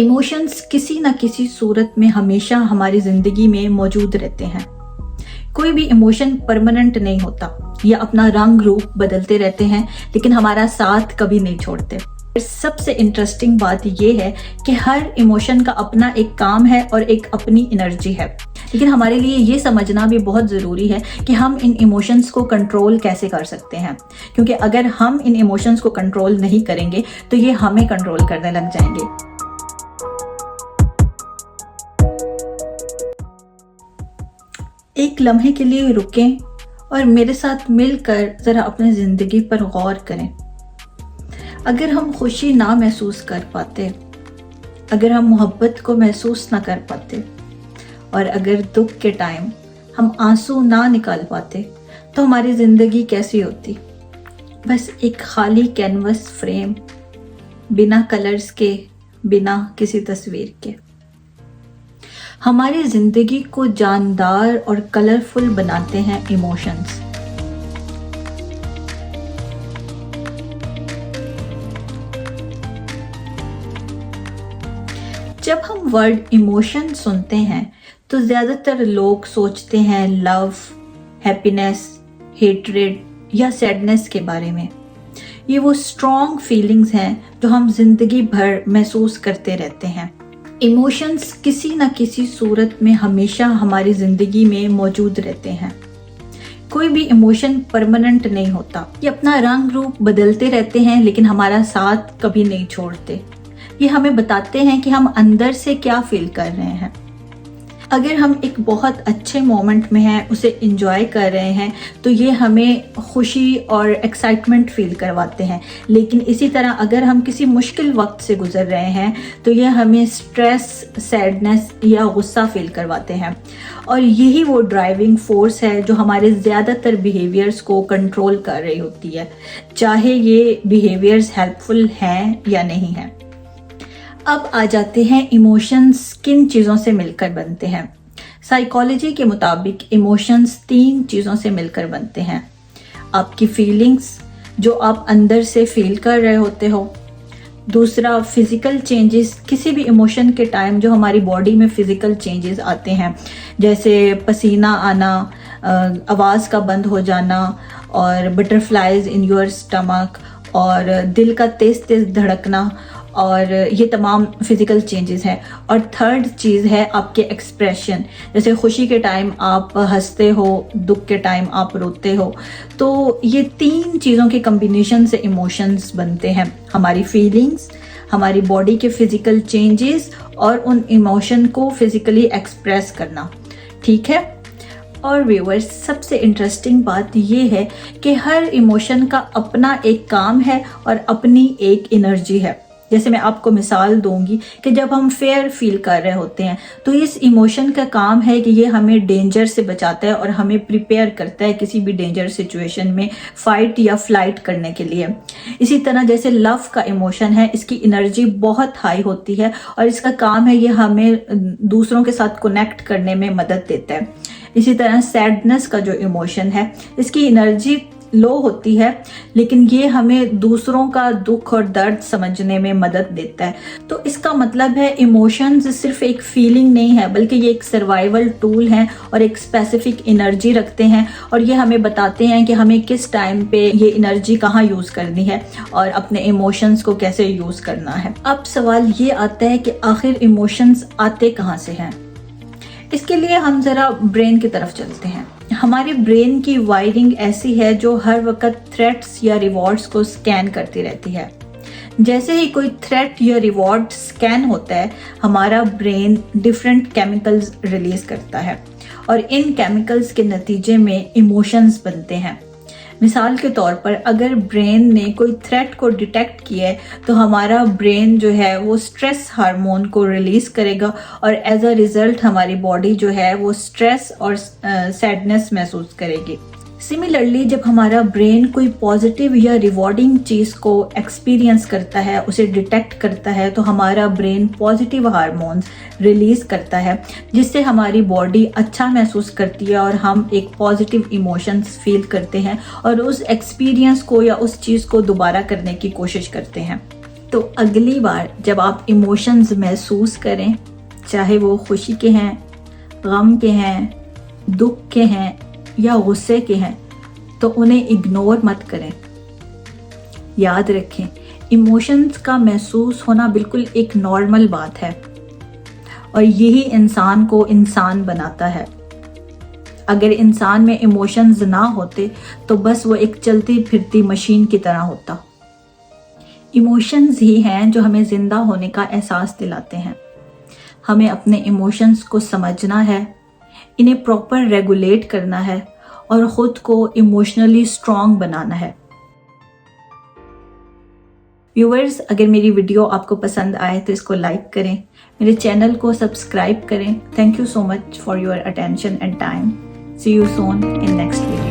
Emotions किसी न किसी सूरत में हमेशा हमारी जिंदगी में मौजूद रहते हैं। कोई भी इमोशन परमानेंट नहीं होता, या अपना रंग रूप बदलते रहते हैं, लेकिन हमारा साथ कभी नहीं छोड़ते। सबसे इंटरेस्टिंग बात यह है कि हर इमोशन का अपना एक काम है और एक अपनी एनर्जी है। लेकिन हमारे लिए ये समझना भी बहुत ज़रूरी है कि हम इन इमोशंस को कंट्रोल कैसे कर सकते हैं, क्योंकि अगर हम इन इमोशंस को कंट्रोल नहीं करेंगे तो ये हमें कंट्रोल करने लग जाएंगे। एक लम्हे के लिए रुकें और मेरे साथ मिलकर ज़रा अपनी ज़िंदगी पर गौर करें। अगर हम खुशी ना महसूस कर पाते, अगर हम मोहब्बत को महसूस ना कर पाते, और अगर दुख के टाइम हम आंसू ना निकाल पाते, तो हमारी ज़िंदगी कैसी होती? बस एक खाली कैनवस फ्रेम, बिना कलर्स के, बिना किसी तस्वीर के। हमारी ज़िंदगी को जानदार और कलरफुल बनाते हैं इमोशंस। जब हम वर्ड इमोशन सुनते हैं तो ज़्यादातर लोग सोचते हैं लव, हैप्पीनेस, हेट्रेड या सैडनेस के बारे में। ये वो स्ट्रॉन्ग फीलिंग्स हैं जो हम जिंदगी भर महसूस करते रहते हैं। इमोशंस किसी न किसी सूरत में हमेशा हमारी ज़िंदगी में मौजूद रहते हैं। कोई भी इमोशन परमानेंट नहीं होता, ये अपना रंग रूप बदलते रहते हैं, लेकिन हमारा साथ कभी नहीं छोड़ते। ये हमें बताते हैं कि हम अंदर से क्या फील कर रहे हैं। अगर हम एक बहुत अच्छे मोमेंट में हैं, उसे एंजॉय कर रहे हैं, तो ये हमें खुशी और एक्साइटमेंट फील करवाते हैं। लेकिन इसी तरह अगर हम किसी मुश्किल वक्त से गुजर रहे हैं तो ये हमें स्ट्रेस, सैडनेस या गुस्सा फील करवाते हैं। और यही वो ड्राइविंग फोर्स है जो हमारे ज़्यादातर बिहेवियर्स को कंट्रोल कर रही होती है, चाहे ये बिहेवियर्स हेल्पफुल हैं या नहीं हैं। अब आ जाते हैं इमोशंस किन चीज़ों से मिलकर बनते हैं। साइकोलॉजी के मुताबिक इमोशंस 3 चीज़ों से मिलकर बनते हैं। आपकी फीलिंग्स, जो आप अंदर से फील कर रहे होते हो। दूसरा, फिज़िकल चेंजेस, किसी भी इमोशन के टाइम जो हमारी बॉडी में फ़िज़िकल चेंजेस आते हैं, जैसे पसीना आना, आवाज़ का बंद हो जाना, और बटरफ्लाइज इन योर स्टमक, और दिल का तेज़ तेज़ धड़कना, और ये तमाम फिज़िकल चेंजेस हैं। और थर्ड चीज़ है आपके एक्सप्रेशन, जैसे खुशी के टाइम आप हंसते हो, दुख के टाइम आप रोते हो। तो ये 3 चीज़ों के कम्बिनेशन से इमोशंस बनते हैं। हमारी फीलिंग्स, हमारी बॉडी के फिज़िकल चेंजेस, और उन इमोशन को फिज़िकली एक्सप्रेस करना। ठीक है। और व्यूअर्स, सबसे इंटरेस्टिंग बात ये है कि हर इमोशन का अपना एक काम है और अपनी एक एनर्जी है। जैसे मैं आपको मिसाल दूंगी कि जब हम फेयर फील कर रहे होते हैं तो इस इमोशन का काम है कि ये हमें डेंजर से बचाता है और हमें प्रिपेयर करता है किसी भी डेंजर सिचुएशन में फाइट या फ्लाइट करने के लिए। इसी तरह जैसे लव का इमोशन है, इसकी एनर्जी बहुत हाई होती है और इसका काम है ये हमें दूसरों के साथ कनेक्ट करने में मदद देता है। इसी तरह सैडनेस का जो इमोशन है, इसकी एनर्जी लो होती है, लेकिन ये हमें दूसरों का दुख और दर्द समझने में मदद देता है। तो इसका मतलब है इमोशंस सिर्फ एक फीलिंग नहीं है, बल्कि ये एक सर्वाइवल टूल है और एक स्पेसिफिक एनर्जी रखते हैं, और ये हमें बताते हैं कि हमें किस टाइम पे ये एनर्जी कहाँ यूज़ करनी है और अपने इमोशंस को कैसे यूज़ करना है। अब सवाल ये आता है कि आखिर इमोशंस आते कहाँ से हैं। इसके लिए हम ज़रा ब्रेन की तरफ चलते हैं। हमारे ब्रेन की वायरिंग ऐसी है जो हर वक्त थ्रेट्स या रिवॉर्ड्स को स्कैन करती रहती है। जैसे ही कोई थ्रेट या रिवॉर्ड स्कैन होता है, हमारा ब्रेन डिफरेंट केमिकल्स रिलीज करता है, और इन केमिकल्स के नतीजे में इमोशंस बनते हैं। मिसाल के तौर पर अगर ब्रेन ने कोई थ्रेट को डिटेक्ट किया है तो हमारा ब्रेन जो है वो स्ट्रेस हार्मोन को रिलीज करेगा, और एज अ रिजल्ट हमारी बॉडी जो है वो स्ट्रेस और सैडनेस महसूस करेगी। सिमिलरली जब हमारा ब्रेन कोई पॉजिटिव या रिवॉर्डिंग चीज़ को एक्सपीरियंस करता है, उसे डिटेक्ट करता है, तो हमारा ब्रेन पॉजिटिव हार्मोन्स रिलीज करता है, जिससे हमारी बॉडी अच्छा महसूस करती है और हम एक पॉजिटिव इमोशंस फील करते हैं और उस एक्सपीरियंस को या उस चीज़ को दोबारा करने की कोशिश करते हैं। तो अगली बार जब आप इमोशंस महसूस करें, चाहे वो खुशी के हैं, गम के हैं, दुख के हैं या गुस्से के हैं, तो उन्हें इग्नोर मत करें। याद रखें, इमोशंस का महसूस होना बिल्कुल एक नॉर्मल बात है और यही इंसान को इंसान बनाता है। अगर इंसान में इमोशंस ना होते तो बस वो एक चलती फिरती मशीन की तरह होता। इमोशंस ही हैं जो हमें जिंदा होने का एहसास दिलाते हैं। हमें अपने इमोशंस को समझना है, इन्हें प्रॉपर रेगुलेट करना है और ख़ुद को इमोशनली स्ट्रॉन्ग बनाना है। व्यूअर्स, अगर मेरी वीडियो आपको पसंद आए तो इसको लाइक करें, मेरे चैनल को सब्सक्राइब करें। Thank you so much for your attention and time. See you soon in next video.